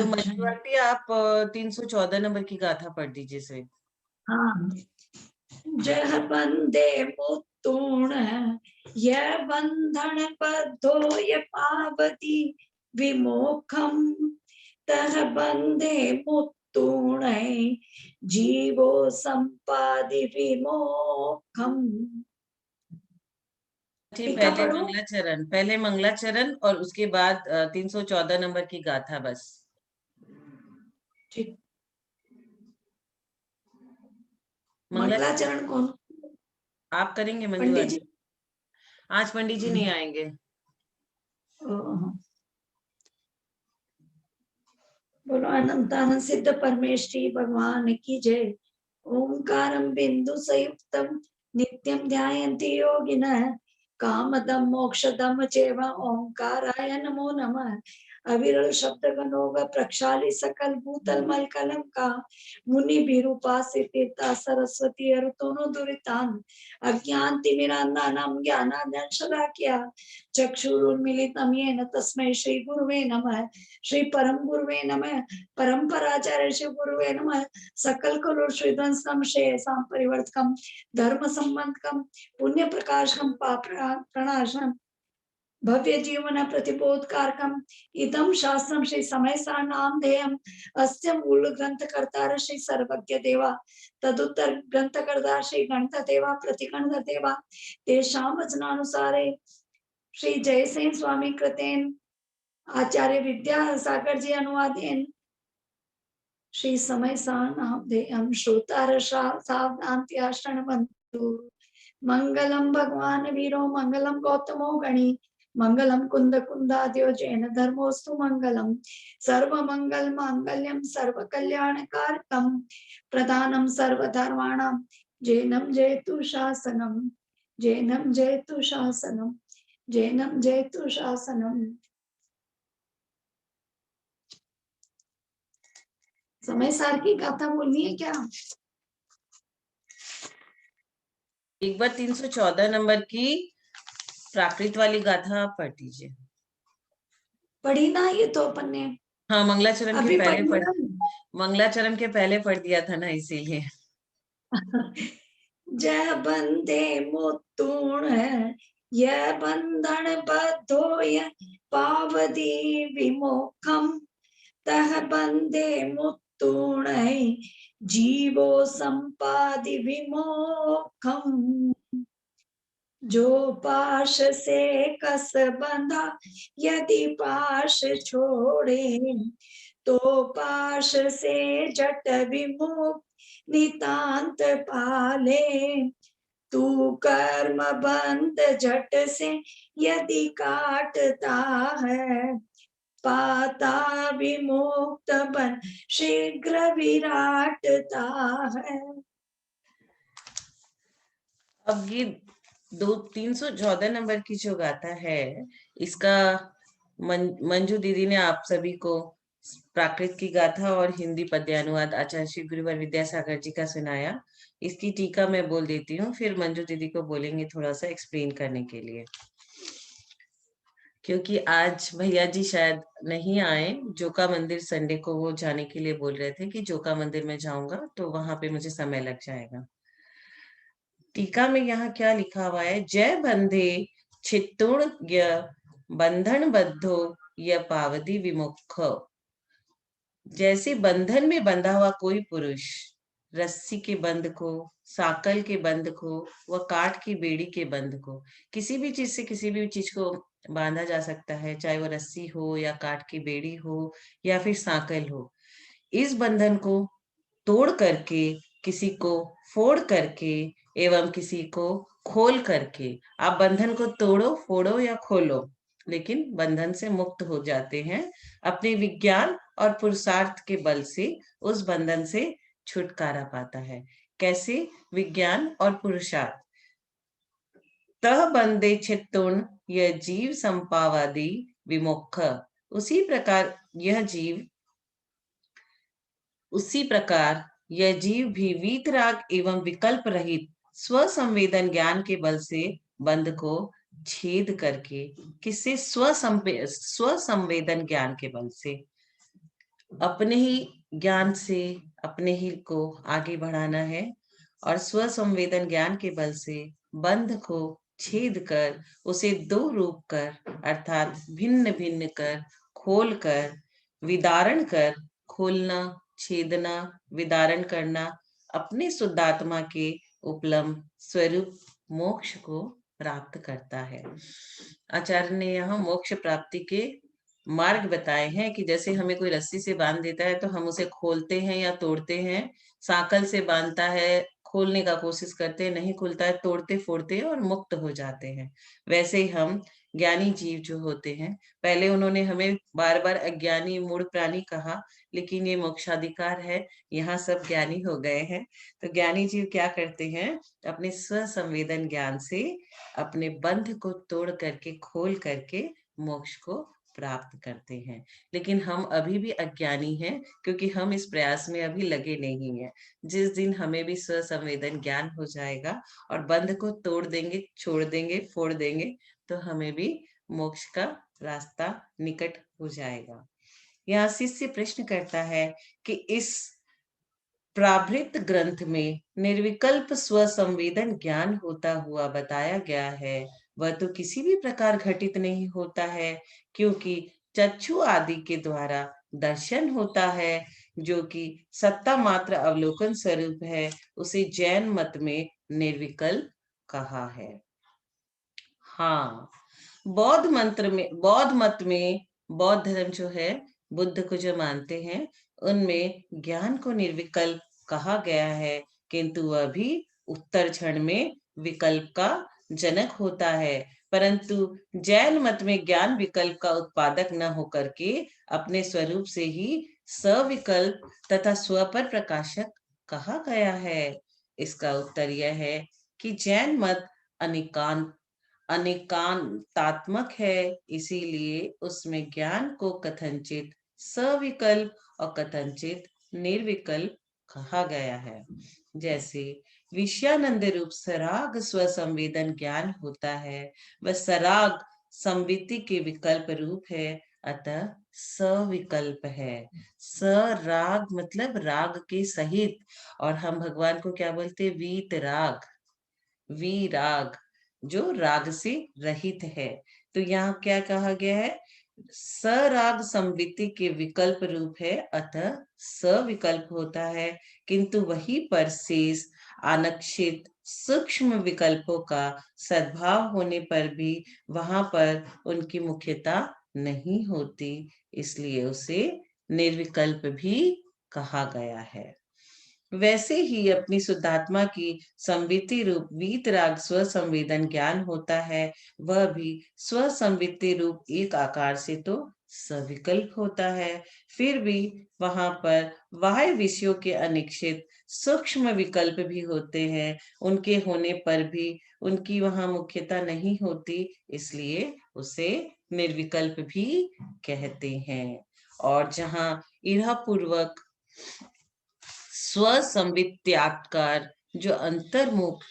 तो अच्छा मंजू आंटी आप 314 नंबर की गाथा पढ़ दीजिए से। हाँ। जह बंदे मुत्तूण यह बंधन बद्धो ये पावती विमोखम तह बंदे मुत्तूण जीवो संपादि विमोखम। ठीक, टीका पहले पढ़ो। मंगलाचरण, पहले मंगलाचरण और उसके बाद 314 नंबर की गाथा बस। ठीक। मंगलाचरण मंगलाचरण कौन? आप करेंगे मंजू पंडित जी। आंटी? आज पंडित जी नहीं आएंगे। ओह। बोलो अनंतानंद सिद्ध परमेश्वरी भगवान की जय। ओंकारं बिंदु संयुक्तम नित्यं ध्यायन्ति योगिनः कामदं मोक्षदं चैव ओंकाराय नमो नमः। अविरल शब्द गणोग प्रक्षाली सकल भूतल मल कलम का मुनि विरूपासिता सरस्वती अरुतोनो दुरितान अज्ञान तिमिरान्धानां ज्ञानाञ्जन शलाकया चक्षुरुन्मीलितं येन तस्मै श्री गुरुवे नमः। श्री परम गुरुवे नमः। परम्पराचार्य श्री गुरुवे नमः। सकल कलुष विध्वंसम श्रेयसां परिवर्तकम धर्म संबंधकम पुण्य प्रकाशकम पाप प्रणाशनम भव्य जीवन प्रतिबोधकारकम इदं शास्त्रम श्री समय नामधेयम अस्य मूल ग्रंथकर्ता श्री सर्वज्ञ देवा तदुत्तर ग्रंथकर्ता श्री गणत देवा प्रतिगणत देवा तेषां वचनानुसारे श्री जयसेन स्वामी कृतेन आचार्य विद्यासागर जी अनुवादेन श्री समय नामधेयम श्रोतारशा सावधानतया शृण्वन्तु। मंगलम भगवान वीरो मंगलम गौतमो गणी मंगलम कुंद कुंदाद्यो जैन धर्मोस्तु मंगलम सर्व मंगल मांगल्यम सर्व कल्याणकारकम प्रधानम सर्व धर्माणां जैनम जयतु शासनम जैनम जयतु शासनम जैनम जयतु शासनम। समय सार की गाथा बोलनी है क्या? एक बार 314 नंबर की प्राकृत वाली गाथा आप पढ़ दीजिए। पढ़ी ना ये तो अपन ने। हाँ, मंगलाचरण के अभी पहले पढ़ी पढ़, ना। मंगलाचरण के पहले पढ़ दिया था ना, इसीलिए। जय बंदे मुत्तूण यह बंधन बद्धो यह पावदी विमोखम तह बंदे मुत्तूण जीवो संपादि विमोखम। जो पाश से कस बंधा यदि पाश छोड़े तो पाश से जट विमुक्त नितांत पाले। तू कर्म बंध झट से यदि काटता है पाता विमुक्त बन शीघ्र विराटता है। अब ये 314 नंबर की जो गाथा है, इसका मंजू दीदी ने आप सभी को प्राकृत की गाथा और हिंदी पद्यानुवाद आचार्य श्री गुरुवर विद्यासागर जी का सुनाया। इसकी टीका मैं बोल देती हूँ, फिर मंजू दीदी को बोलेंगे थोड़ा सा एक्सप्लेन करने के लिए, क्योंकि आज भैया जी शायद नहीं आए। जोका मंदिर संडे को वो जाने के लिए बोल रहे थे कि जोका मंदिर में जाऊंगा तो वहां पे मुझे समय लग जाएगा। टीका में यहाँ क्या लिखा हुआ है? जय बंधे छित्तुण य बंधन बद्धो य पावती विमुख। जैसे बंधन में बंधा हुआ कोई पुरुष रस्सी के बंध को, साकल के बंध को व काठ की बेड़ी के बंध को, किसी भी चीज से किसी भी चीज को बांधा जा सकता है, चाहे वो रस्सी हो या काठ की बेड़ी हो या फिर साकल हो। इस बंधन को तोड़ करके, किसी को फोड़ करके एवं किसी को खोल करके, आप बंधन को तोड़ो, फोड़ो या खोलो, लेकिन बंधन से मुक्त हो जाते हैं अपने विज्ञान और पुरुषार्थ के बल से। उस बंधन से छुटकारा पाता है। कैसे? विज्ञान और पुरुषार्थ। तह बंदे चित्तुण यह जीव संपावादी विमुख। उसी प्रकार यह जीव, उसी प्रकार यह जीव भी वीतराग एवं विकल्प रहित स्व संवेदन ज्ञान के बल से बंध को छेद करके, किससे? स्व संवेदन ज्ञान के बल से अपने ही ज्ञान से अपने ही को आगे बढ़ाना है और स्व संवेदन ज्ञान के बल से बंध को छेद कर उसे दो रूप कर अर्थात भिन्न भिन्न कर खोल कर विदारण कर खोलना छेदना विदारण करना अपने शुद्धात्मा के उपलम्ब स्वरूप मोक्ष को प्राप्त करता है। आचार्य ने यहाँ मोक्ष प्राप्ति के मार्ग बताए हैं कि जैसे हमें कोई रस्सी से बांध देता है तो हम उसे खोलते हैं या तोड़ते हैं, सांकल से बांधता है खोलने का कोशिश करते हैं, नहीं खुलता है, तोड़ते फोड़ते हैं और मुक्त हो जाते हैं। वैसे ही हम ज्ञानी जीव जो होते हैं, पहले उन्होंने हमें बार बार अज्ञानी मूढ़ प्राणी कहा, लेकिन ये मोक्षाधिकार है, यहाँ सब ज्ञानी हो गए हैं। तो ज्ञानी जीव क्या करते हैं, अपने स्व संवेदन ज्ञान से अपने बंध को तोड़ करके खोल करके मोक्ष को प्राप्त करते हैं। लेकिन हम अभी भी अज्ञानी हैं क्योंकि हम इस प्रयास में अभी लगे नहीं हैं। जिस दिन हमें भी स्व संवेदन ज्ञान हो जाएगा और बंध को तोड़ देंगे, छोड़ देंगे, फोड़ देंगे, तो हमें भी मोक्ष का रास्ता निकट हो जाएगा। यहाँ शिष्य प्रश्न करता है कि इस प्राभृत ग्रंथ में निर्विकल्प स्व संवेदन ज्ञान होता हुआ बताया गया है, वह तो किसी भी प्रकार घटित नहीं होता है, क्योंकि चक्षु आदि के द्वारा दर्शन होता है, जो कि सत्ता मात्र अवलोकन स्वरूप है, उसे जैन मत में निर्विकल्प कहा है। हाँ, बौद्ध मत में बौद्ध धर्म जो है, बुद्ध को जो मानते हैं, उनमें ज्ञान को निर्विकल्प कहा गया है, किंतु वह भी उत्तर क्षण में विकल्प का जनक होता है। परंतु जैन मत में ज्ञान विकल्प का उत्पादक न होकर के अपने स्वरूप से ही सविकल्प तथा स्व पर प्रकाशक कहा गया है। इसका उत्तर यह है कि जैन मत अनिकांत अनेकांतात्मक है, इसीलिए उसमें ज्ञान को कथनचित सविकल्प और कथनचित निर्विकल्प कहा गया है। जैसे विषयानंद रूप सराग स्व संवेदन ज्ञान होता है, वह सराग संवित्ति के विकल्प रूप है, अतः सविकल्प है। सराग मतलब राग के सहित, और हम भगवान को क्या बोलते, वीत राग, वीराग, जो राग से रहित है। तो यहाँ क्या कहा गया है, सराग संवित्ति के विकल्प रूप है, अतः सविकल्प होता है, किंतु वही पर शेष अनक्षित सूक्ष्म विकल्पों का सद्भाव होने पर भी वहां पर उनकी मुख्यता नहीं होती, इसलिए उसे निर्विकल्प भी कहा गया है। वैसे ही अपनी शुद्धात्मा की संवित्ति रूप वीतराग स्व संवेदन ज्ञान होता है, वह भी स्व संवित्ति रूप एक आकार से तो सविकल्प होता है, फिर भी वहां पर बाह्य विषयों के अनिश्चित सूक्ष्म विकल्प भी होते हैं, उनके होने पर भी उनकी वहां मुख्यता नहीं होती, इसलिए उसे निर्विकल्प भी कहते हैं। और जहां ईहा पूर्वक स्व संवित्यात्कार जो अंतर्मुख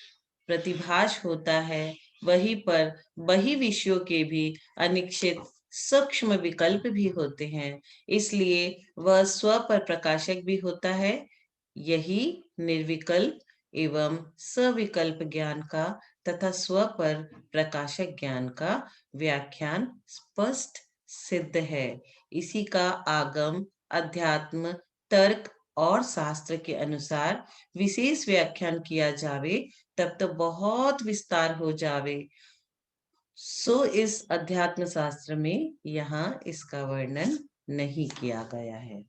प्रतिभास होता है, वहीं पर वही विषयों के भी अनिश्चित सूक्ष्म विकल्प भी होते हैं, इसलिए वह स्व पर प्रकाशक भी होता है। यही निर्विकल्प एवं सविकल्प ज्ञान का तथा स्व पर प्रकाशक ज्ञान का व्याख्यान स्पष्ट सिद्ध है। इसी का आगम अध्यात्म तर्क और शास्त्र के अनुसार विशेष व्याख्यान किया जावे, तब तो बहुत विस्तार हो जावे। सो इस अध्यात्म शास्त्र में यहाँ इसका वर्णन नहीं किया गया है।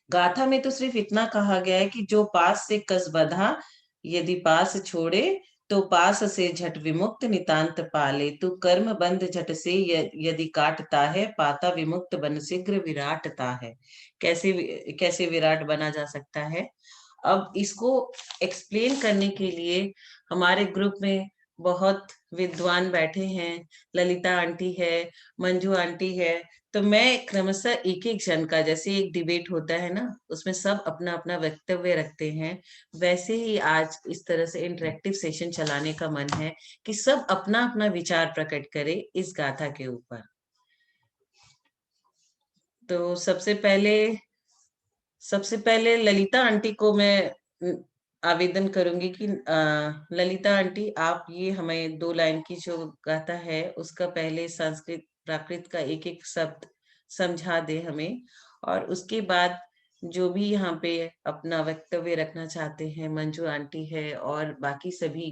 गाथा में तो सिर्फ इतना कहा गया है कि जो पास से कस बंधा, यदि पास छोड़े तो पास से झट विमुक्त नितांत पाले, तू कर्म बंध झट से यदि काटता है, पाता विमुक्त बन शीघ्र विराटता है। कैसे विराट बना जा सकता है। अब इसको एक्सप्लेन करने के लिए हमारे ग्रुप में बहुत विद्वान बैठे हैं, ललिता आंटी है, मंजू आंटी है, तो मैं क्रमशः एक एक जन का, जैसे एक डिबेट होता है ना, उसमें सब अपना अपना वक्तव्य रखते हैं, वैसे ही आज इस तरह से इंटरेक्टिव सेशन चलाने का मन है कि सब अपना अपना विचार प्रकट करे इस गाथा के ऊपर। तो सबसे पहले ललिता आंटी को मैं आवेदन करूंगी कि ललिता आंटी, आप ये हमें 2 लाइन की जो गाथा है उसका पहले संस्कृत प्राकृत का एक एक शब्द समझा दे हमें, और उसके बाद जो भी यहाँ पे अपना वक्तव्य रखना चाहते हैं, मंजू आंटी है और बाकी सभी,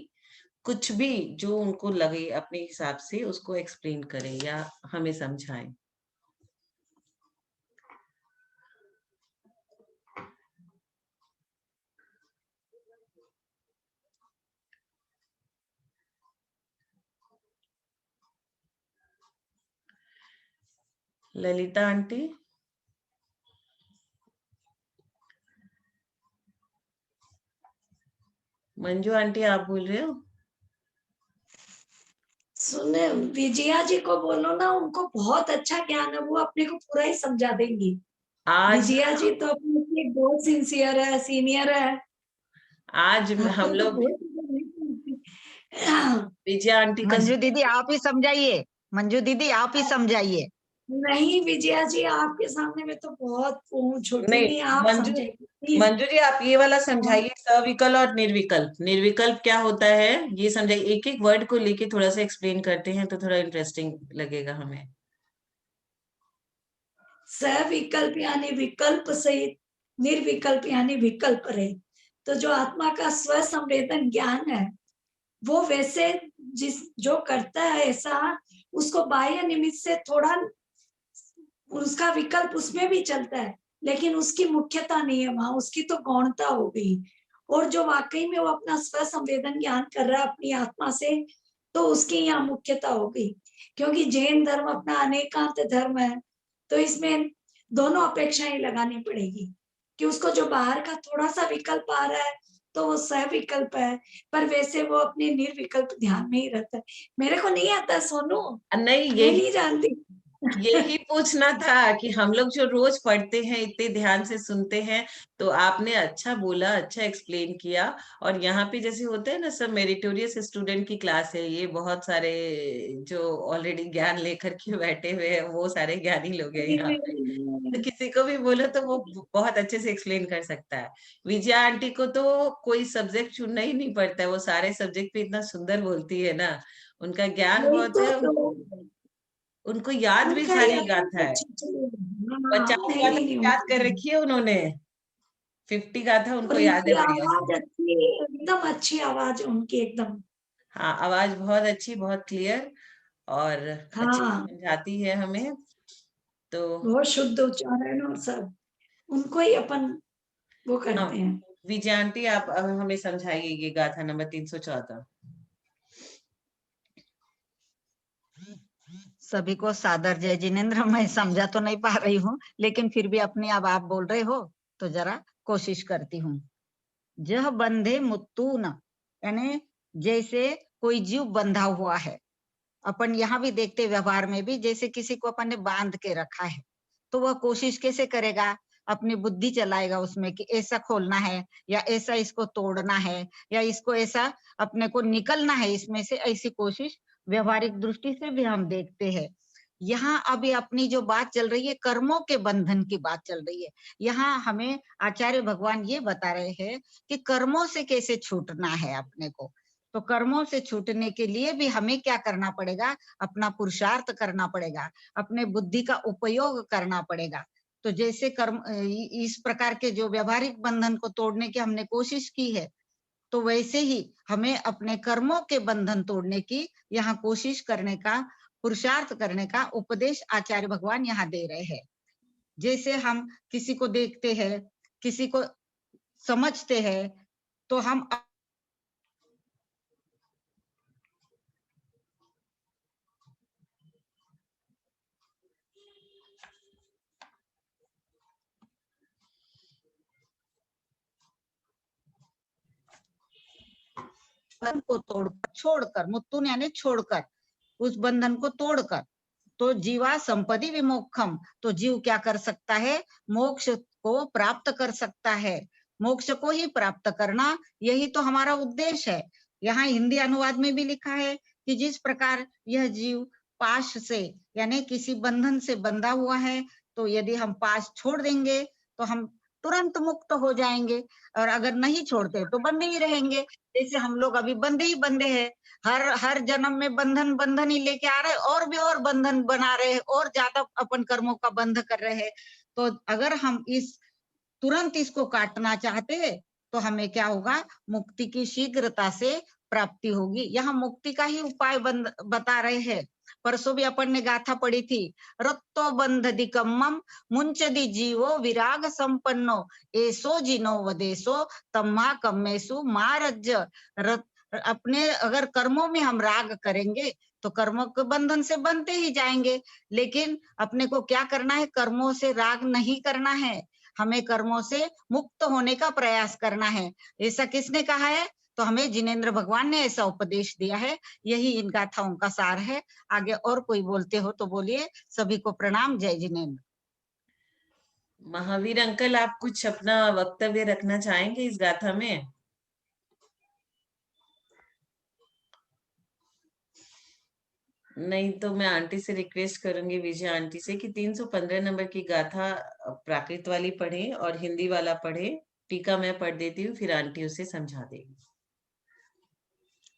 कुछ भी जो उनको लगे अपने हिसाब से उसको एक्सप्लेन करें या हमें समझाएं। ललिता आंटी, मंजू आंटी, आप बोल रहे हो? सुने, विजया जी को बोलो ना, उनको बहुत अच्छा ज्ञान है, वो अपने को पूरा ही समझा देंगी। आज विजया जी तो अपने बहुत सिंसियर है, सीनियर है। आज आपको हम तो लोग बहुत चीजें नहीं समझती। विजया आंटी का मंजू दीदी आप ही समझाइए, मंजू दीदी आप ही समझाइए। नहीं विजया जी, आपके सामने में तो बहुत हूँ, छोटी नहीं, नहीं, आप मंजू समझाइए प्लीज। मंजू जी, आप ये वाला समझाइए, सविकल्प और निर्विकल्प। निर्विकल्प क्या होता है ये समझाइए, एक एक वर्ड को लेके थोड़ा सा एक्सप्लेन करते हैं तो थोड़ा इंटरेस्टिंग लगेगा हमें। सविकल्प यानी विकल्प सहित, निर्विकल्प यानी विकल्प रहित। तो जो आत्मा का स्व संवेदन ज्ञान है, वो वैसे जिस जो करता है ऐसा, उसको बाह्य निमित्त से थोड़ा उसका विकल्प उसमें भी चलता है, लेकिन उसकी मुख्यता नहीं है वहां, उसकी तो गौणता हो गई। और जो वाकई में वो अपना स्व संवेदन ज्ञान कर रहा है अपनी आत्मा से, तो उसकी यहाँ मुख्यता हो गई। क्योंकि जैन धर्म अपना अनेकांत धर्म है, तो इसमें दोनों अपेक्षाएं लगानी पड़ेगी कि उसको जो बाहर का थोड़ा सा विकल्प आ रहा है तो वो सविकल्प है, पर वैसे वो अपने निर्विकल्प ध्यान में ही रहता है। मेरे को नहीं आता सोनू, नहीं, मैं नहीं जानती। यही पूछना था कि हम लोग जो रोज पढ़ते हैं, इतने ध्यान से सुनते हैं, तो आपने अच्छा बोला, अच्छा एक्सप्लेन किया। और यहाँ पे जैसे होते हैं ना, सब मेरिटोरियस स्टूडेंट की क्लास है ये, बहुत सारे जो ऑलरेडी ज्ञान लेकर के बैठे हुए हैं, वो सारे ज्ञानी लोग हैं यहाँ पे। तो किसी को भी बोलो तो वो बहुत अच्छे से एक्सप्लेन कर सकता है। विजया आंटी को तो कोई सब्जेक्ट चुनना ही नहीं पड़ता है, वो सारे सब्जेक्ट पे इतना सुंदर बोलती है ना, उनका ज्ञान वही बहुत है, उनको तो उनको याद भी उनका सारी यार गाथा है। अच्छी चीज़ है। हाँ, 50 नहीं गाथा नहीं नहीं, याद कर उनकी रखी है उन्होंने, 50 गाथा उनको और याद इनकी है बढ़िया से। आवाज अच्छी, एकदम अच्छी आवाज है उनकी एकदम। हाँ, आवाज बहुत अच्छी, बहुत क्लियर और अच्छे से हाँ, समझाती है हमें। तो बहुत शुद्ध उच्चारण और सब, उनको ही अपन वो हाँ, करते हैं। विजय आंटी, आप अब हमें समझाइए ये गाथा नंबर 314। सभी को सादर जय जिनेन्द्र। मैं समझा तो नहीं पा रही हूँ, लेकिन फिर भी अपने अब आप बोल रहे हो तो जरा कोशिश करती हूँ। जह बंधे मुत्तू न, यानी जैसे कोई जीव बंधा हुआ है। अपन यहाँ भी देखते व्यवहार में भी, जैसे किसी को अपन ने बांध के रखा है, तो वह कोशिश कैसे करेगा, अपनी बुद्धि चलाएगा उसमें कि ऐसा खोलना है या ऐसा इसको तोड़ना है या इसको ऐसा अपने को निकलना है इसमें से, ऐसी कोशिश व्यवहारिक दृष्टि से भी हम देखते हैं। यहाँ अभी अपनी जो बात चल रही है कर्मों के बंधन की बात चल रही है। यहाँ हमें आचार्य भगवान ये बता रहे हैं कि कर्मों से कैसे छूटना है अपने को। तो कर्मों से छूटने के लिए भी हमें क्या करना पड़ेगा, अपना पुरुषार्थ करना पड़ेगा, अपने बुद्धि का उपयोग करना पड़ेगा। तो जैसे कर्म इस प्रकार के जो व्यवहारिक बंधन को तोड़ने की हमने कोशिश की है, तो वैसे ही हमें अपने कर्मों के बंधन तोड़ने की यहाँ कोशिश करने का, पुरुषार्थ करने का उपदेश आचार्य भगवान यहाँ दे रहे हैं। जैसे हम किसी को देखते हैं, किसी को समझते हैं, तो हम बंधन को तोड़कर, छोड़कर, मुत्तुन यानी छोड़कर, उस बंधन को तोड़कर, तो जीवा संपदि विमोक्षम, तो जीव क्या कर सकता है, मोक्ष को प्राप्त कर सकता है। मोक्ष को ही प्राप्त करना, यही तो हमारा उद्देश्य है। यहाँ हिंदी अनुवाद में भी लिखा है कि जिस प्रकार यह जीव पाश से यानी किसी बंधन से बंधा हुआ है, तो यदि हम पास छोड़ देंगे तो हम तुरंत मुक्त हो जाएंगे, और अगर नहीं छोड़ते तो बंधे ही रहेंगे। जैसे हम लोग अभी बंधे हैं, हर जन्म में बंधन बंधन ही लेके आ रहे हैं, और भी और बंधन बना रहे हैं, और ज्यादा अपन कर्मों का बंध कर रहे हैं। तो अगर हम तुरंत इसको काटना चाहते हैं तो हमें क्या होगा, मुक्ति की शीघ्रता से प्राप्ति होगी। यहाँ मुक्ति का ही उपाय बता रहे हैं। परसों भी अपन ने गाथा पढ़ी थी, रत्तो बंधदिकम्मम मुंचदि जीवो विराग संपन्नो एसो जिनो वदेसो तम्हा कम्मेसु मारज। अपने अगर कर्मों में हम राग करेंगे तो कर्मों के बंधन से बनते ही जाएंगे, लेकिन अपने को क्या करना है, कर्मों से राग नहीं करना है, हमें कर्मों से मुक्त होने का प्रयास करना है। ऐसा किसने कहा है? तो हमें जिनेंद्र भगवान ने ऐसा उपदेश दिया है। यही इन गाथाओं का सार है। आगे और कोई बोलते हो तो बोलिए। सभी को प्रणाम। जय जिनेंद्र। महावीर अंकल, आप कुछ अपना वक्तव्य रखना चाहेंगे इस गाथा में? नहीं तो मैं आंटी से रिक्वेस्ट करूंगी, विजय आंटी से, कि 315 नंबर की गाथा प्राकृत वाली पढ़े और हिंदी वाला पढ़े। टीका मैं पढ़ देती हूँ, फिर आंटी उसे समझा देगी।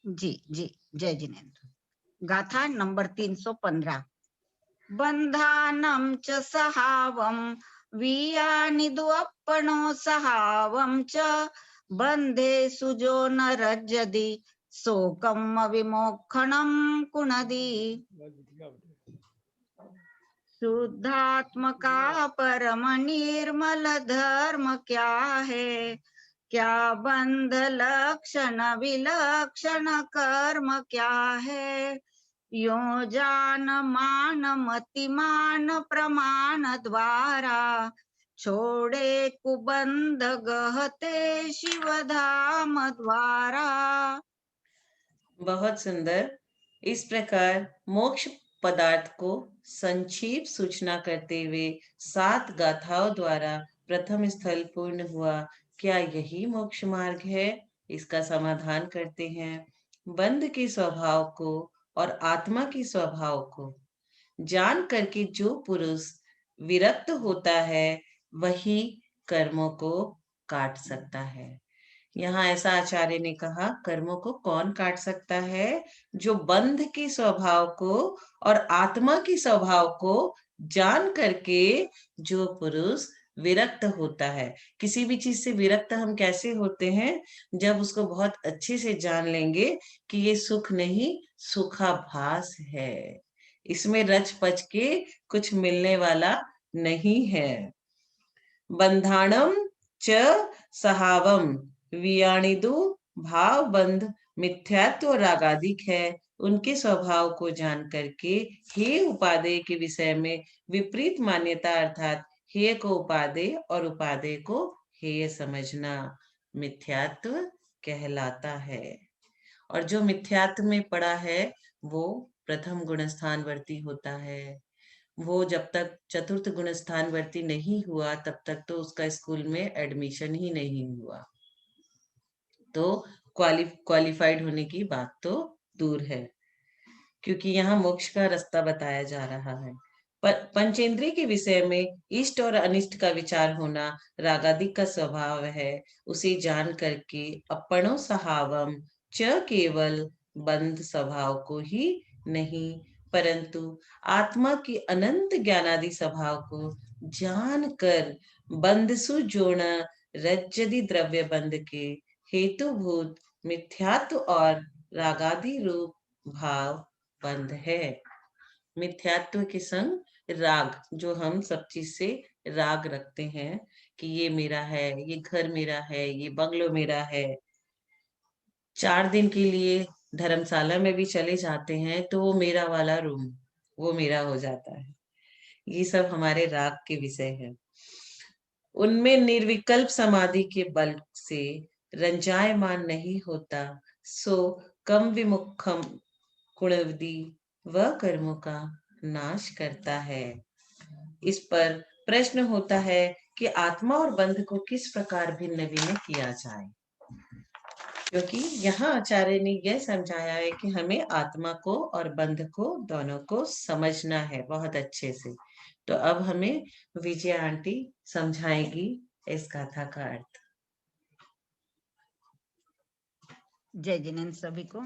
जी जी, जय जिनेंद्र। गाथा नंबर 315। बंधानम च सहावम वियानिदु अपनो सहावम च बंधे सुजो न रज्जदि शोकम विमोक्षणम कुणदी। शुद्धात्मका परम निर्मल धर्म क्या है, क्या बंध लक्षण विलक्षण कर्म क्या है। यो जान मान मतिमान प्रमाण द्वारा छोड़े कुबंध गहते शिव धाम द्वारा। बहुत सुंदर। इस प्रकार मोक्ष पदार्थ को संक्षिप्त सूचना करते हुए 7 गाथाओं द्वारा प्रथम स्थल पूर्ण हुआ। क्या यही मोक्ष मार्ग है? इसका समाधान करते हैं। बंध के स्वभाव को और आत्मा के स्वभाव को जान करके जो पुरुष विरक्त होता है वही कर्मों को काट सकता है। यहाँ ऐसा आचार्य ने कहा, कर्मों को कौन काट सकता है? जो बंध के स्वभाव को और आत्मा के स्वभाव को जान करके जो पुरुष विरक्त होता है। किसी भी चीज से विरक्त हम कैसे होते हैं? जब उसको बहुत अच्छे से जान लेंगे कि ये सुख नहीं, सुखाभास है, इसमें रच पच के कुछ मिलने वाला नहीं है। बंधाणम च सहावम वियाणिदु भाव बंध मिथ्यात्व रागादिक है। उनके स्वभाव को जान करके हे उपादेय के विषय में विपरीत मान्यता अर्थात हेय को उपादेय और उपादेय को हेय समझना मिथ्यात्व कहलाता है। और जो मिथ्यात्व में पड़ा है वो प्रथम गुण स्थानवर्ती होता है। वो जब तक चतुर्थ गुण स्थानवर्ती नहीं हुआ तब तक तो उसका स्कूल में एडमिशन ही नहीं हुआ, तो क्वालिफाइड होने की बात तो दूर है, क्योंकि यहाँ मोक्ष का रास्ता बताया जा रहा है। पंचेंद्रिय के विषय में इष्ट और अनिष्ट का विचार होना रागादिक का स्वभाव है। उसे जान करके अपनो सहावम च केवल बंध स्वभाव को ही नहीं परंतु आत्मा की अनंत ज्ञानादि स्वभाव को जानकर बंधसु जोड़ रज्जदि द्रव्य बंध के हेतुभूत मिथ्यात्व और रागादि रूप भाव बंध है। मिथ्यात्व के संग राग, जो हम सब चीज से राग रखते हैं कि ये मेरा है, ये घर मेरा है, ये बंगलो मेरा है। 4 दिन के लिए धर्मशाला में भी चले जाते हैं तो वो मेरा वाला रूम वो मेरा हो जाता है। ये सब हमारे राग के विषय है। उनमें निर्विकल्प समाधि के बल से रंजायमान नहीं होता, सो कम विमुखम कुणवदी वह कर्मों का नाश करता है। इस पर प्रश्न होता है कि आत्मा और बंध को किस प्रकार भिन्न भिन्न किया जाए, क्योंकि यहाँ आचार्य ने यह समझाया है कि हमें आत्मा को और बंध को दोनों को समझना है बहुत अच्छे से। तो अब हमें विजय आंटी समझाएगी इस गाथा का अर्थ। जय जिनेन्द्र सभी को।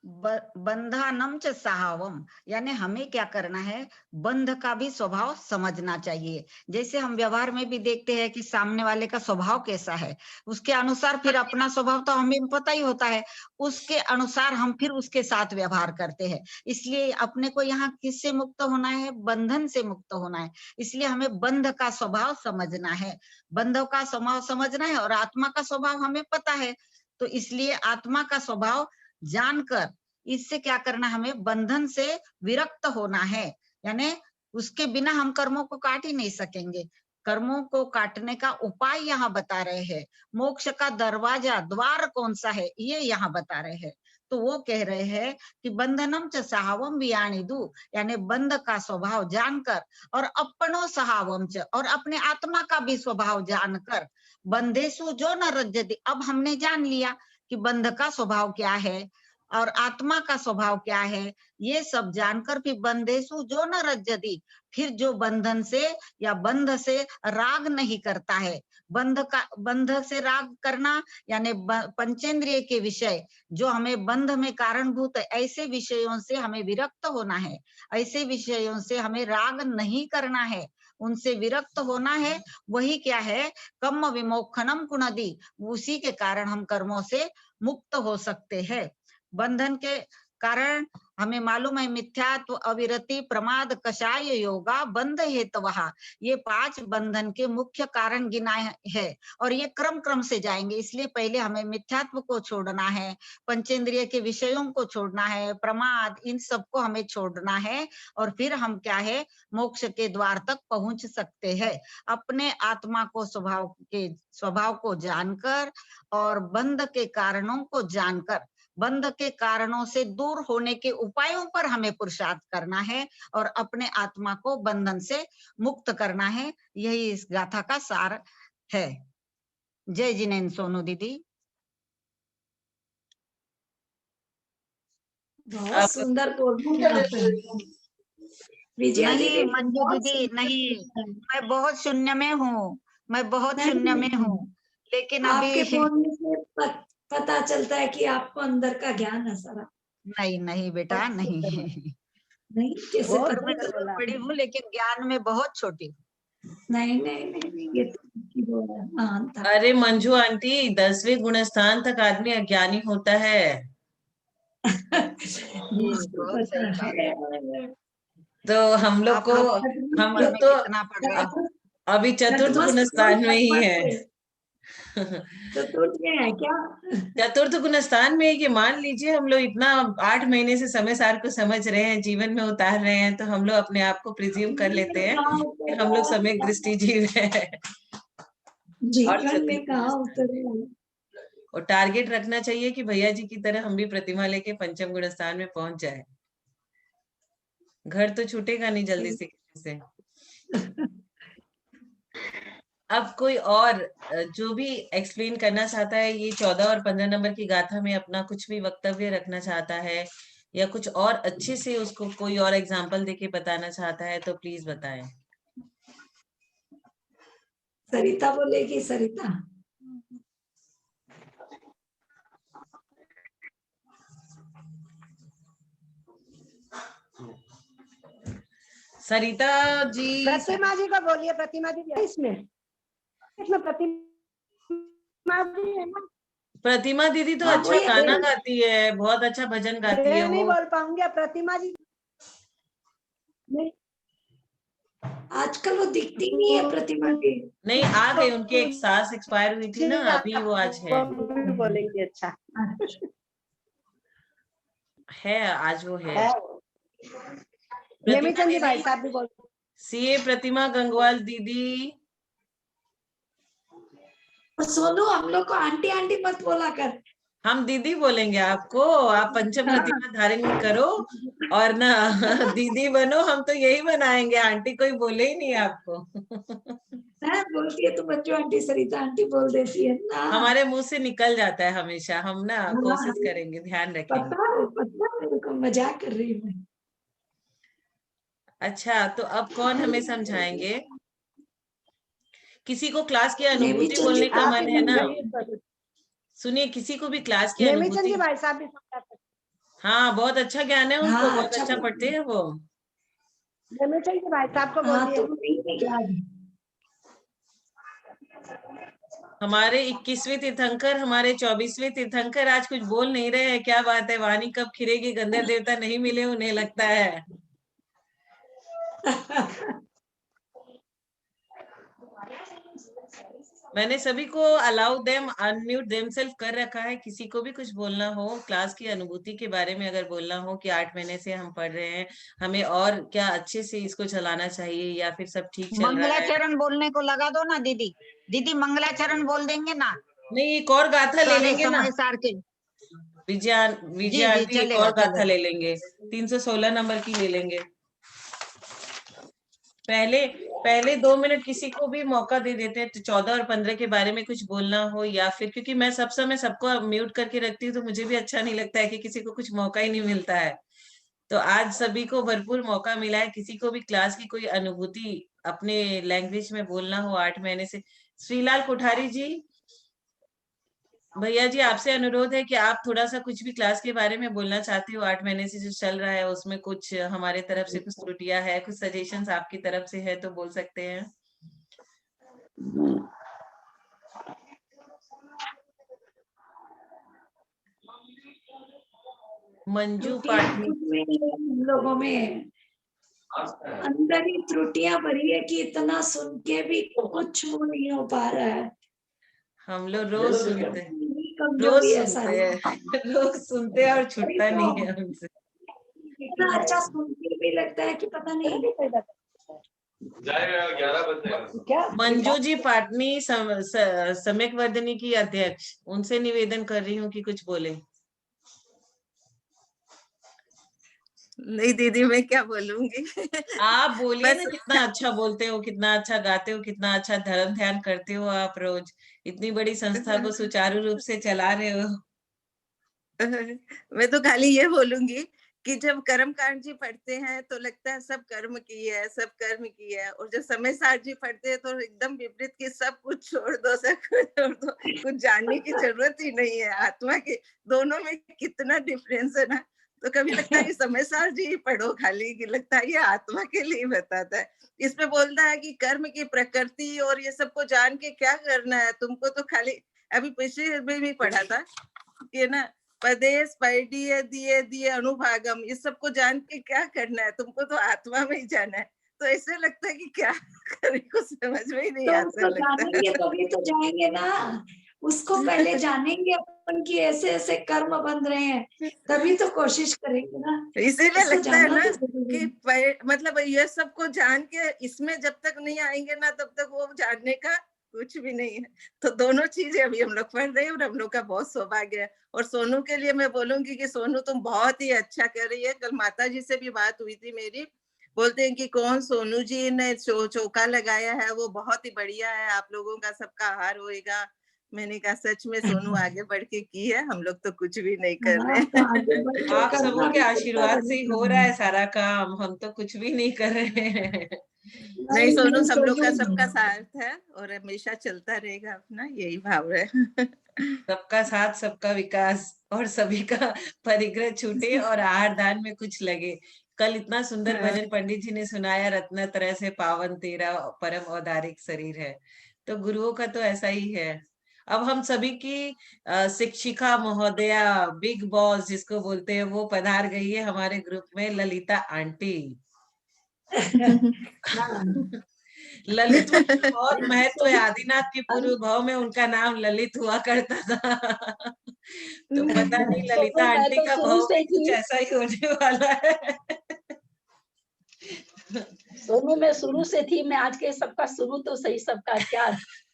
बंधानम च सहावम, यानी हमें क्या करना है, बंध का भी स्वभाव समझना चाहिए। जैसे हम व्यवहार में भी देखते हैं कि सामने वाले का स्वभाव कैसा है, उसके अनुसार फिर अपना स्वभाव तो हमें पता ही होता है, उसके अनुसार हम फिर उसके साथ व्यवहार करते हैं। इसलिए अपने को यहाँ किससे मुक्त होना है, बंधन से मुक्त होना है। इसलिए हमें बंध का स्वभाव समझना है, बंधों का स्वभाव समझना है, और आत्मा का स्वभाव हमें पता है। तो इसलिए आत्मा का स्वभाव जानकर इससे क्या करना, हमें बंधन से विरक्त होना है। यानी उसके बिना हम कर्मों को काट ही नहीं सकेंगे। कर्मों को काटने का उपाय यहाँ बता रहे हैं। मोक्ष का दरवाजा, द्वार कौन सा है, ये यहाँ बता रहे हैं। तो वो कह रहे हैं कि बंधनम च सहावम वियाणिदु, यानी बंध का स्वभाव जानकर, और अपनो सहावम च, और अपने आत्मा का भी स्वभाव जानकर, बंधेसु जो न रज्जति, अब हमने जान लिया कि बंध का स्वभाव क्या है और आत्मा का स्वभाव क्या है, ये सब जानकर फिर बंधेसु जो न रज्जति, फिर जो बंधन से या बंध से राग नहीं करता है। बंध से राग करना यानी पंचेंद्रिय के विषय जो हमें बंध में कारणभूत है, ऐसे विषयों से हमें विरक्त होना है। ऐसे विषयों से हमें राग नहीं करना है, उनसे विरक्त होना है। वही क्या है, कर्म विमोक्षणम कुणदी, उसी के कारण हम कर्मों से मुक्त हो सकते हैं। बंधन के कारण हमें मालूम है, मिथ्यात्व, अविरति, प्रमाद, कषाय, योगा, बंध हेतवः, ये 5 बंधन के मुख्य कारण गिनाए है, और ये क्रम क्रम से जाएंगे। इसलिए पहले हमें मिथ्यात्व को छोड़ना है, पंचेंद्रिय के विषयों को छोड़ना है, प्रमाद, इन सबको हमें छोड़ना है, और फिर हम क्या है, मोक्ष के द्वार तक पहुंच सकते हैं। अपने आत्मा को स्वभाव को जानकर और बंध के कारणों को जानकर, बंध के कारणों से दूर होने के उपायों पर हमें पुरुषार्थ करना है और अपने आत्मा को बंधन से मुक्त करना है। यही इस गाथा का सार है। जय जिनेन्द्र सोनू दीदी। बहुत सुंदर बोलती हैं आप विजया नहीं दीदी, मंजू बहुत दीदी, सुंदर नहीं, बोलती हैं। मैं बहुत शून्य में हूँ, मैं बहुत नहीं, शून्य में नहीं, हूँ, लेकिन आपके अभी बोलने से पता चलता है कि आपको अंदर का ज्ञान है सारा। नहीं नहीं बेटा, बहुत नहीं। सुंदर। नहीं, कैसे बहुत पता में चला? बड़ी हूँ, लेकिन ज्ञान में बहुत छोटी हूँ। नहीं नहीं नहीं नहीं, ये तो वो महान था। अरे मंजू आंटी, 10वें गुणस्थान तक आदमी अज्ञानी होता है। जी, मुझको बहुत पता सही बात। है। तो हम लोग आप को, लोग हम पर लोग में तो कितना पढ़ रहे हो? अभी चतुर्थ गुणस्थान में ही है। चतुर्थ में है क्या? चतुर्थ गुणस्थान में, ये मान लीजिए हम लोग इतना 8 महीने से समय सार को समझ रहे हैं, जीवन में उतार रहे हैं, तो हम लोग अपने आप को प्रिज्यूम कर लेते हैं कि हम लोग सम्यक दृष्टि जीव है। और जीवन में कहाँ उतरे? और टारगेट रखना चाहिए कि भैया जी की तरह हम भी प्रतिमा लेके पंचम गुण स्थान में पहुंच जाए। घर तो छूटेगा नहीं जल्दी से किसी से। अब कोई और जो भी एक्सप्लेन करना चाहता है, ये 14 और 15 नंबर की गाथा में अपना कुछ भी वक्तव्य रखना चाहता है, या कुछ और अच्छे से उसको कोई और एग्जाम्पल देके बताना चाहता है, तो प्लीज बताएं। सरिता बोलेगी, सरिता। सरिता जी। प्रतिमा जी को बोलिए, प्रतिमा जी इसमें प्रतिमा जी है ना? प्रतिमा दीदी तो हाँ, अच्छा बोलिए। गाना गाती है, बहुत अच्छा भजन गाती है नहीं वो। बोल पाऊंगी प्रतिमा जी। नहीं, आजकल वो दिखती नहीं है प्रतिमा जी। नहीं, आ गई, उनकी एक सास एक्सपायर हुई थी ना, अभी वो आज है। बोलेंगे, अच्छा है आज वो है। नेमी प्रतिमा चंदी भाई दीदी, साहब भी बोल। सीए प्रतिमा गंगवाल दीदी। और सोनू, हम लोग को आंटी आंटी मत बोला कर। हम दीदी बोलेंगे आपको, आप पंचम प्रतिमा धारण करो और ना दीदी बनो। हम तो यही बनाएंगे, आंटी कोई बोले ही नहीं आपको। बोलती है तो बच्चों आंटी, सरिता आंटी बोल देती है ना। हमारे मुंह से निकल जाता है हमेशा, हम ना हाँ, कोशिश करेंगे, ध्यान रखेंगे। पता है, मेरे को मजाक कर रही हूँ। अच्छा, तो अब कौन हमें समझाएंगे? किसी को क्लास की अनुभूति नेमीचंद जी बोलने का आप मन ही है ना? समझाइए। सुनिए, किसी को भी क्लास की नेमीचंद जी अनुभूति। भाई साहब भी समझा सकते हाँ, बहुत अच्छा ज्ञान है उनको, हाँ बहुत अच्छा अच्छा बोलते पढ़ते हैं। हैं वो। हैं। नेमीचंद जी भाई साहब को हाँ बोलिए। तो वही मैं याद है। हमारे 21वें तीर्थंकर, हमारे 24वें तीर्थंकर आज कुछ बोल नहीं रहे हैं, क्या बात है? वाणी कब खिरेगी? गंधर्व देवता नहीं मिले उन्हें, लगता है। मैंने सभी को अलाउ देम अनम्यूट देमसेल्फ कर रखा है। किसी को भी कुछ बोलना हो, क्लास की अनुभूति के बारे में अगर बोलना हो कि 8 महीने से हम पढ़ रहे हैं, हमें और क्या अच्छे से इसको चलाना चाहिए, या फिर सब ठीक चल रहा है। मंगलाचरण बोलने को लगा दो ना दीदी। दीदी मंगलाचरण बोल देंगे ना नहीं, एक और गाथा ले सारे लेंगे ना। समय सार के। विजयान जी जी विजयांती एक चलेगा और गाथा चलेगा। ले लेंगे, 316 नंबर की ले लेंगे। पहले पहले 2 मिनट किसी को भी मौका दे देते हैं, तो 14 और 15 के बारे में कुछ बोलना हो, या फिर क्योंकि मैं सब समय सबको म्यूट करके रखती हूँ, तो मुझे भी अच्छा नहीं लगता है कि किसी को कुछ मौका ही नहीं मिलता है। तो आज सभी को भरपूर मौका मिला है। किसी को भी क्लास की कोई अनुभूति अपने लैंग्वेज में बोलना हो 8 महीने से। श्रीलाल कोठारी जी, भैया जी, आपसे अनुरोध है कि आप थोड़ा सा कुछ भी क्लास के बारे में बोलना चाहते हो, 8 महीने से जो चल रहा है उसमें कुछ हमारे तरफ से कुछ त्रुटियां है, कुछ सजेशंस आपकी तरफ से है तो बोल सकते हैं। मंजू त्रुटियां पाटनी। खुद में ही है हम लोगों में, अंदर ही त्रुटियां भरी है कि इतना सुन के भी कुछ वो नहीं हो पा रहा है। हम लोग रोज सुनते हैं, यही रोज कमजोरी है सुनते सारी। हैं। रोज सुनते हैं और वही छूटता तो, नहीं है हमसे। इतना अच्छा सुन के भी लगता है कि पता नहीं। जाएगा 11 बजे। क्या मंजू जी पाटनी, सम्यक वर्धिनी की अध्यक्ष, उनसे निवेदन कर रही हूँ कि कुछ बोले। नहीं दीदी, मैं क्या बोलूंगी। आप बोलिए ना, बस कितना अच्छा बोलते हो, कितना अच्छा गाते हो, कितना अच्छा धर्म ध्यान करते हो आप रोज। इतनी बड़ी संस्था को सुचारू रूप से चला रहे हो। मैं तो खाली ये बोलूंगी कि जब कर्म कांड जी पढ़ते हैं तो लगता है सब कर्म की है, सब कर्म की है, और जब समय सार जी पढ़ते हैं तो एकदम विपरीत की सब कुछ छोड़ दो, सब कुछ छोड़ दो, कुछ जानने की जरूरत ही नहीं है आत्मा के। दोनों में कितना डिफरेंस है ना। तो कभी लगता है कि समय सार जी ही पढ़ो खाली, कि लगता है ये आत्मा के लिए बताता है। इसमें बोलता है कि कर्म की प्रकृति और ये सबको जान के क्या करना है तुमको, तो खाली अभी पिछले में भी पढ़ा था ये ना, पदेश पैडीय दिए दिए अनुभागम, इस सबको जान के क्या करना है तुमको, तो आत्मा में ही जाना है। तो ऐसे लगता है कि क्या करें, कुछ समझ में ही नहीं तो आता उसको लगता जानेंगे है। तभी तो जाएंगे ना। उसको पहले जानेंगे अपन की ऐसे ऐसे कर्म बन रहे हैं, तभी तो कोशिश करेंगे ना। इसीलिए उसको लगता है जानना ना तो जरूरी कि है। मतलब ये सबको जान के इसमें जब तक नहीं आएंगे ना, तब तक वो जानने का कुछ भी नहीं है। तो दोनों चीजें अभी हम लोग पढ़ रहे हैं और हम लोग का बहुत सौभाग्य है। और सोनू के लिए मैं बोलूंगी कि सोनू तुम बहुत ही अच्छा कर रही है। कल माता जी से भी बात हुई थी मेरी, बोलते हैं कि कौन सोनू जी ने चौका लगाया है, वो बहुत ही बढ़िया है, आप लोगों का सबका हार होएगा। मैंने कहा सच में सोनू आगे बढ़ के की है, हम लोग तो कुछ भी नहीं कर हाँ रहे तो आगे हैं। बढ़ के आप सबों करना के भी कितना आशीर्वाद से बड़ी ही हो काम रहा है। है सारा काम, हम तो कुछ भी नहीं कर रहे हैं। नहीं सोनू, नहीं हम लोग का सोनू, सबका साथ है और हमेशा चलता रहेगा अपना, यही भाव है। सबका साथ, सबका विकास, और सभी का परिग्रह छूटे और आहार दान में कुछ लगे। कल इतना सुंदर भजन पंडित जी ने सुनाया, रत्न तरह से पावन तेरा परम औदारिक शरीर है। तो गुरुओं का तो ऐसा ही है। अब हम सभी की शिक्षिका महोदया, बिग बॉस जिसको बोलते हैं, वो पधार गई है हमारे ग्रुप में, ललिता आंटी। ललित मतलब बहुत महत्व है, आदिनाथ के पूर्व भाव में उनका नाम ललित हुआ करता था। तो पता नहीं ललिता सोनू, मैं आंटी तो का शुरू भाव से भी कुछ ही ऐसा ही होने वाला है। सोनू मैं शुरू से थी। मैं आज के सबका सुनू तो सही, सबका क्या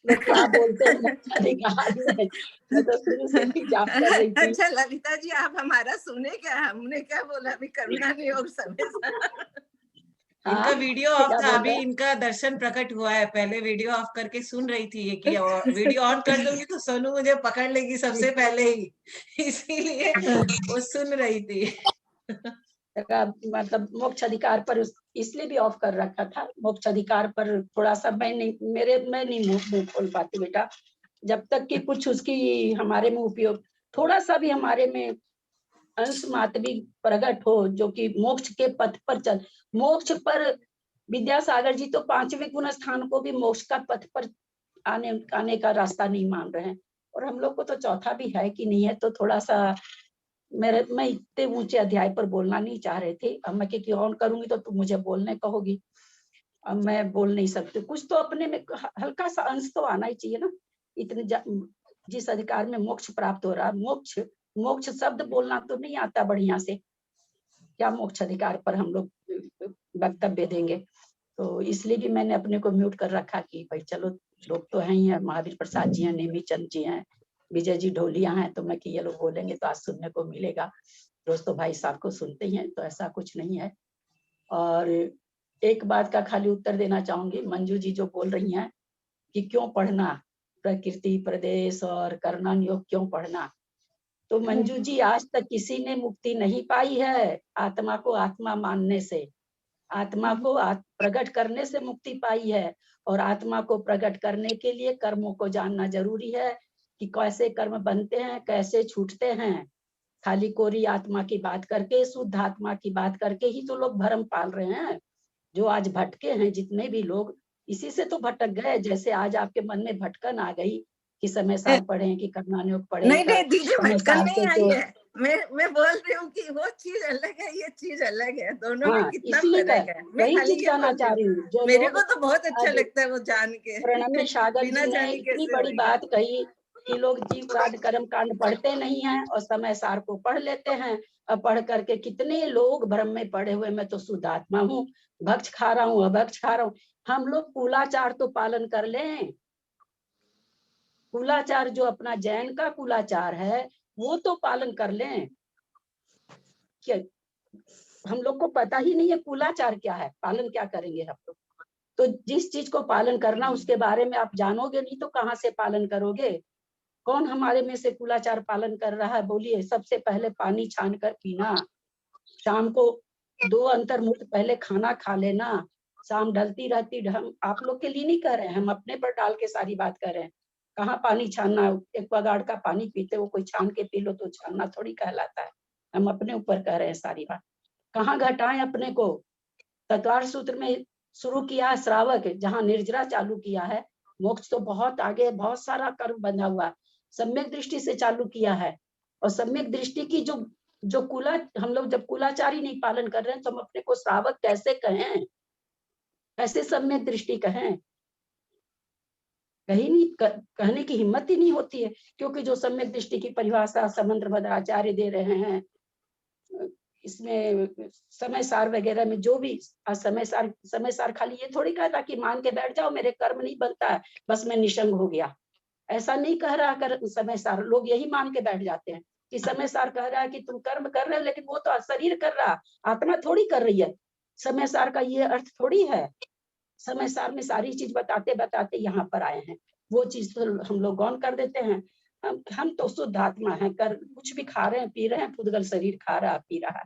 लोग क्या बोलते हैं जाने का हाल नहीं। मैं तो शुरू से ही जाप कर रही थी। अच्छा ललिता जी, आप हमारा सुने क्या? हमने क्या बोला? अभी करुणा नहीं और समय इनका हाँ वीडियो ऑफ क्या था, बोल अभी रहे हैं? इनका दर्शन प्रकट हुआ है। पहले वीडियो ऑफ करके सुन रही थी ये, कि वीडियो ऑन कर दूंगी तो सोनू मुझे पकड़ लेगी सबसे पहले ही, इसीलिए वो सुन रही थी। मतलब मोक्ष अधिकार पर इसलिए भी ऑफ कर रखा था। मोक्ष अधिकार पर थोड़ा सा मैं नहीं मुंह खोल पाती बेटा, जब तक कि कुछ उसकी हमारे में उपयोग, थोड़ा सा भी हमारे में अंश मात्र भी प्रकट हो जो कि मोक्ष के पथ पर चल। मोक्ष पर विद्यासागर जी तो 5वें गुण स्थान को भी मोक्ष का पथ पर आने का रास्ता नहीं मान रहे हैं, और हम लोग को तो चौथा भी है कि नहीं है। तो थोड़ा सा मैं इतने ऊंचे अध्याय पर बोलना नहीं चाह रहे थे। अब मैं क्योंकि ऑन करूंगी तो तुम मुझे बोलने कहोगी, अब मैं बोल नहीं सकती। कुछ तो अपने में हल्का सा अंश तो आना ही चाहिए ना। इतने जिस अधिकार में मोक्ष प्राप्त हो रहा, मोक्ष शब्द बोलना तो नहीं आता बढ़िया से, क्या मोक्ष अधिकार पर हम लोग वक्तव्य देंगे। तो इसलिए भी मैंने अपने को म्यूट कर रखा कि भाई चलो लोग तो हैं ही है, महावीर प्रसाद जी हैं, नेमी चंद जी हैं, विजय जी ढोलिया हैं, तो मैं कि ये लोग बोलेंगे तो आज सुनने को मिलेगा। रोज तो भाई साहब को सुनते ही हैं, तो ऐसा कुछ नहीं है। और एक बात का खाली उत्तर देना चाहूंगी, मंजू जी जो बोल रही हैं कि क्यों पढ़ना प्रकृति प्रदेश और कर्णन योग क्यों पढ़ना, तो मंजू जी आज तक किसी ने मुक्ति नहीं पाई है आत्मा को आत्मा मानने से। आत्मा को प्रकट करने से मुक्ति पाई है, और आत्मा को प्रकट करने के लिए कर्मों को जानना जरूरी है कि कैसे कर्म बनते हैं, कैसे छूटते हैं। खाली कोरी आत्मा की बात करके, शुद्ध आत्मा की बात करके ही तो लोग भरम पाल रहे हैं। जो आज भटके हैं जितने भी लोग, इसी से तो भटक गए। जैसे आज आपके मन में भटकन आ गई कि समय सार पढ़े कि कर्णन योग पढ़े, नहीं नहीं दीदी, समय भटकन सार नहीं से आई तो है। मैं बोल रही हूँ कि वो चीज अलग है, ये चीज अलग है, दोनों में हाँ, कितना इसलिए फर्क है। मैं वही खाली चीज ये कहना बोल रही चाह रही हूँ, हूँ। जो मेरे लोग को तो बहुत अच्छा आज लगता है वो जान के। प्रणम्य सागर बिना जी ने जाने इतनी कैसे बड़ी होएगा। बात कही कि लोग जीव कांड कर्म कांड पढ़ते नहीं हैं और समय सार को पढ़ लेते हैं, और पढ़ करके कितने लोग भ्रम में पड़े हुए, मैं तो शुद्ध आत्मा हूँ, भक्ष खा रहा हूँ, अभक्ष खा रहा हूँ। हम लोग कुलाचार तो पालन कर लें, कुलाचार जो अपना जैन का कुलाचार है वो तो पालन कर लें। क्या हम लोग को पता ही नहीं है कुलाचार क्या है, पालन क्या करेंगे हम लोग। तो जिस चीज को पालन करना उसके बारे में आप जानोगे नहीं तो कहाँ से पालन करोगे। कौन हमारे में से कुलाचार पालन कर रहा है बोलिए। सबसे पहले पानी छान कर पीना, शाम को 2 अंतर्मुक्त पहले खाना खा लेना, शाम ढलती रहती, हम आप लोग के लिए नहीं कह रहे हैं, हम अपने पर डाल के सारी बात कर रहे हैं। कहाँ पानी छानना, एक बगाड़ का पानी पीते हो, कोई छान के पी लो तो छानना थोड़ी कहलाता है। हम अपने ऊपर कह रहे हैं सारी बात। कहाँ घटाएं अपने को। तत्वार सूत्र में शुरू किया है श्रावक, जहाँ निर्जरा चालू किया है। मोक्ष तो बहुत आगे, बहुत सारा कर्म बंधा हुआ, सम्यक दृष्टि से चालू किया है। और सम्यक दृष्टि की जो हम लोग जब कुलाचारी नहीं पालन कर रहे हैं तो हम अपने को श्रावक कैसे कहें, कैसे सम्यक दृष्टि कहें। कहीं नहीं कहने की हिम्मत ही नहीं होती है, क्योंकि जो सम्यक दृष्टि की परिभाषा समंत्र भद्राचार्य दे रहे हैं, इसमें समय सार वगैरह में जो भी समय सार खाली ये थोड़ी कहता कि मान के बैठ जाओ मेरे कर्म नहीं बनता है बस मैं निशंग हो गया, ऐसा नहीं कह रहा। कर समय सार लोग यही मान के बैठ जाते हैं कि समय सार कह रहा है कि तुम कर्म कर रहे हो, लेकिन वो तो शरीर कर रहा, आत्मा थोड़ी कर रही है। समय सार का ये अर्थ थोड़ी है। समय सार में सारी चीज बताते बताते यहाँ पर आए हैं, वो चीज तो हम लोग गौन कर देते हैं। हम तो शुद्ध आत्मा है, कर कुछ भी खा रहे हैं पी रहे हैं, पुद्गल शरीर खा रहा पी रहा है।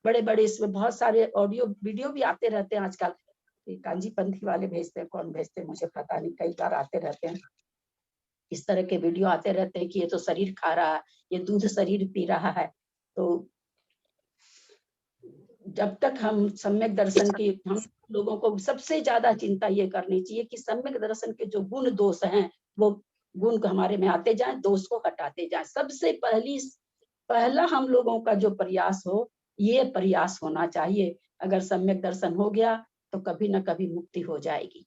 बड़े बड़े इसमें बहुत सारे ऑडियो वीडियो भी आते रहते हैं आजकल, कांजी पंथी वाले भेजते हैं, कौन भेजते हैं मुझे पता नहीं, कई बार आते रहते हैं इस तरह के वीडियो आते रहते हैं कि ये तो शरीर खा रहा है, ये दूध शरीर पी रहा है। तो जब तक हम सम्यक दर्शन की, हम लोगों को सबसे ज्यादा चिंता ये करनी चाहिए कि सम्यक दर्शन के जो गुण दोष हैं वो गुण को हमारे में आते जाएं, दोष को हटाते जाएं। सबसे पहला हम लोगों का जो प्रयास हो, ये प्रयास होना चाहिए। अगर सम्यक दर्शन हो गया तो कभी ना कभी मुक्ति हो जाएगी।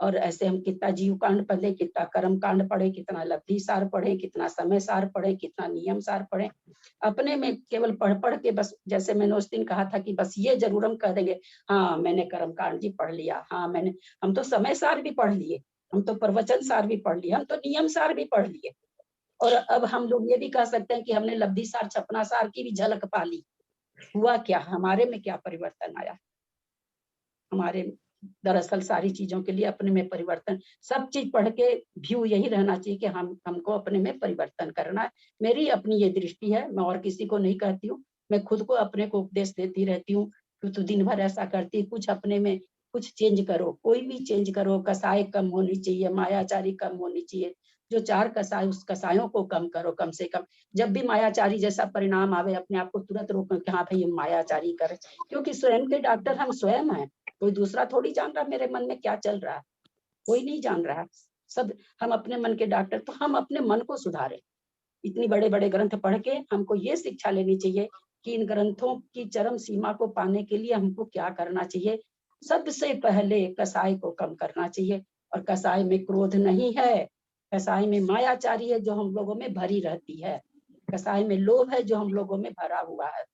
और ऐसे हम कितना जीव कांड पढ़े, कितना कर्म कांड पढ़े, कितना लब्धि सार पढ़े, कितना समय सार पढ़े, कितना नियम सार पढ़े, अपने में केवल पढ़ के बस, जैसे मैंने उस दिन कहा था कि बस ये जरूर हम कह देंगे हाँ मैंने कर्म कांड जी पढ़ लिया, हाँ हम तो समय सार भी पढ़ लिए, हम तो प्रवचन सार भी पढ़ लिए, हम तो नियम सार भी पढ़ लिए। और अब हम लोग ये भी कह सकते हैं कि हमने लब्धि सार छपना सार की भी झलक पा ली। हुआ क्या, हमारे में क्या परिवर्तन आया। हमारे दरअसल सारी चीजों के लिए अपने में परिवर्तन, सब चीज पढ़ के व्यू यही रहना चाहिए कि हमको अपने में परिवर्तन करना है। मेरी अपनी ये दृष्टि है, मैं और किसी को नहीं कहती हूँ, मैं खुद को अपने को उपदेश देती रहती हूँ कि तू दिन भर ऐसा करती, कुछ अपने में कुछ चेंज करो, कोई भी चेंज करो। कसाई कम होनी चाहिए, मायाचारी कम होनी चाहिए। जो 4 कसाई, उस कसायों को कम करो कम से कम। जब भी मायाचारी जैसा परिणाम आवे, अपने आप को तुरंत रोको कि हाँ भाई हम मायाचारी करें, क्योंकि स्वयं के डॉक्टर हम स्वयं हैं। कोई दूसरा थोड़ी जान रहा मेरे मन में क्या चल रहा है, कोई नहीं जान रहा। सब हम अपने मन के डॉक्टर, तो हम अपने मन को सुधारें। इतनी बड़े बड़े ग्रंथ पढ़ के हमको ये शिक्षा लेनी चाहिए कि इन ग्रंथों की चरम सीमा को पाने के लिए हमको क्या करना चाहिए। सबसे पहले कसाई को कम करना चाहिए, और कसाई में क्रोध नहीं है, कसाई में मायाचारी है जो हम लोगों में भरी रहती है, कसाई में लोभ है जो हम लोगों में भरा हुआ है।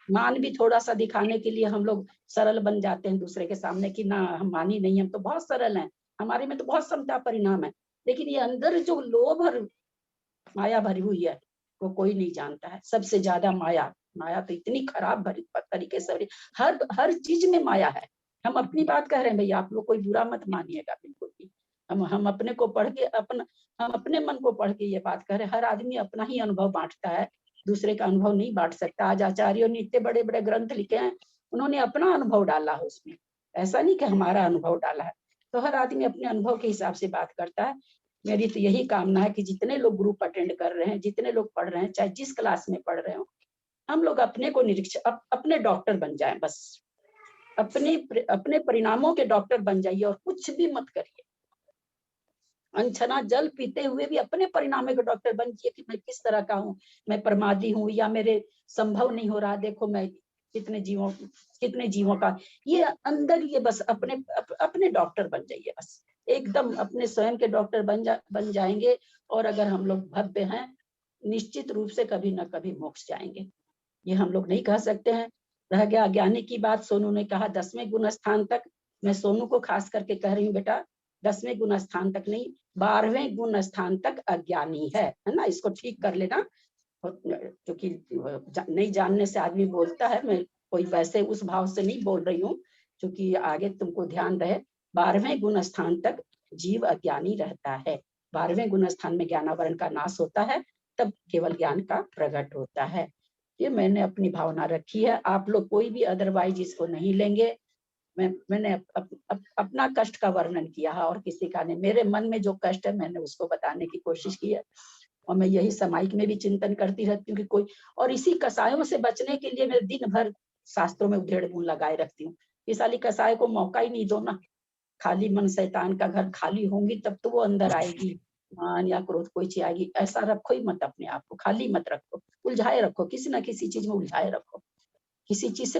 मान भी थोड़ा सा दिखाने के लिए हम लोग सरल बन जाते हैं दूसरे के सामने कि ना हम मानी नहीं, हम तो बहुत सरल हैं, हमारे में तो बहुत समता परिणाम है। लेकिन ये अंदर जो लोभ और माया भरी हुई है वो कोई नहीं जानता है। सबसे ज्यादा माया, माया तो इतनी खराब भरी तरीके से, हर चीज में माया है। हम अपनी बात कह रहे हैं भैया, आप लोग कोई बुरा मत मानिएगा बिल्कुल भी। हम अपने को पढ़ के हम अपने मन को पढ़ के ये बात कह रहे हैं। हर आदमी अपना ही अनुभव बांटता है, दूसरे का अनुभव नहीं बांट सकता। आज आचार्यों ने इतने बड़े बड़े ग्रंथ लिखे हैं, उन्होंने अपना अनुभव डाला है उसमें, ऐसा नहीं कि हमारा अनुभव डाला है। तो हर आदमी अपने अनुभव के हिसाब से बात करता है। मेरी तो यही कामना है कि जितने लोग ग्रुप अटेंड कर रहे हैं, जितने लोग पढ़ रहे हैं, चाहे जिस क्लास में पढ़ रहे हो, हम लोग अपने को निरीक्षण, अपने डॉक्टर बन जाएं। बस अपने परिणामों के डॉक्टर बन जाइए और कुछ भी मत करिए। अनछना जल पीते हुए भी अपने परिणामों के डॉक्टर बन जाइए कि मैं किस तरह का हूँ, मैं प्रमादी हूँ या मेरे संभव नहीं हो रहा, देखो मैं कितने जीवों का ये अंदर, ये बस अपने डॉक्टर बन जाइए। बस एकदम अपने स्वयं के डॉक्टर बन जाएंगे। और अगर हम लोग भव्य हैं, निश्चित रूप से कभी ना कभी मोक्ष जाएंगे। ये हम लोग नहीं कह सकते हैं। रह गया अज्ञानी की बात, सोनू ने कहा 10वें गुण स्थान तक। मैं सोनू को खास करके कह रही हूँ बेटा, 10वें गुण स्थान तक नहीं, 12वें गुण स्थान तक अज्ञानी है ना। इसको ठीक कर लेना, क्योंकि नहीं जानने से आदमी बोलता है। मैं कोई वैसे उस भाव से नहीं बोल रही हूँ, क्योंकि आगे तुमको ध्यान रहे। 12वें गुण स्थान तक जीव अज्ञानी रहता है। 12वें गुण स्थान में ज्ञानावरण का नाश होता है, तब केवल ज्ञान का प्रकट होता है। ये मैंने अपनी भावना रखी है। आप लोग कोई भी अदरवाइज इसको नहीं लेंगे। मैंने अपना कष्ट का वर्णन किया है, और किसी का नहीं। मेरे मन में जो कष्ट है मैंने उसको बताने की कोशिश की है। और मैं यही सामायिक में भी चिंतन करती रहती हूँ कि कोई, और इसी कसायों से बचने के लिए मैं दिन भर शास्त्रों में उधेड़ बुन लगाए रखती हूँ। इस वाली कसाय को मौका ही नहीं दो ना। खाली मन शैतान का घर, खाली होंगी तब तो वो अंदर आएगी। मान या क्रोध कोई चीज आएगी, ऐसा रखो ही मत अपने आप को, खाली मत रखो, उलझाए रखो, किसी ना किसी चीज में उलझाए रखो, किसी चीज से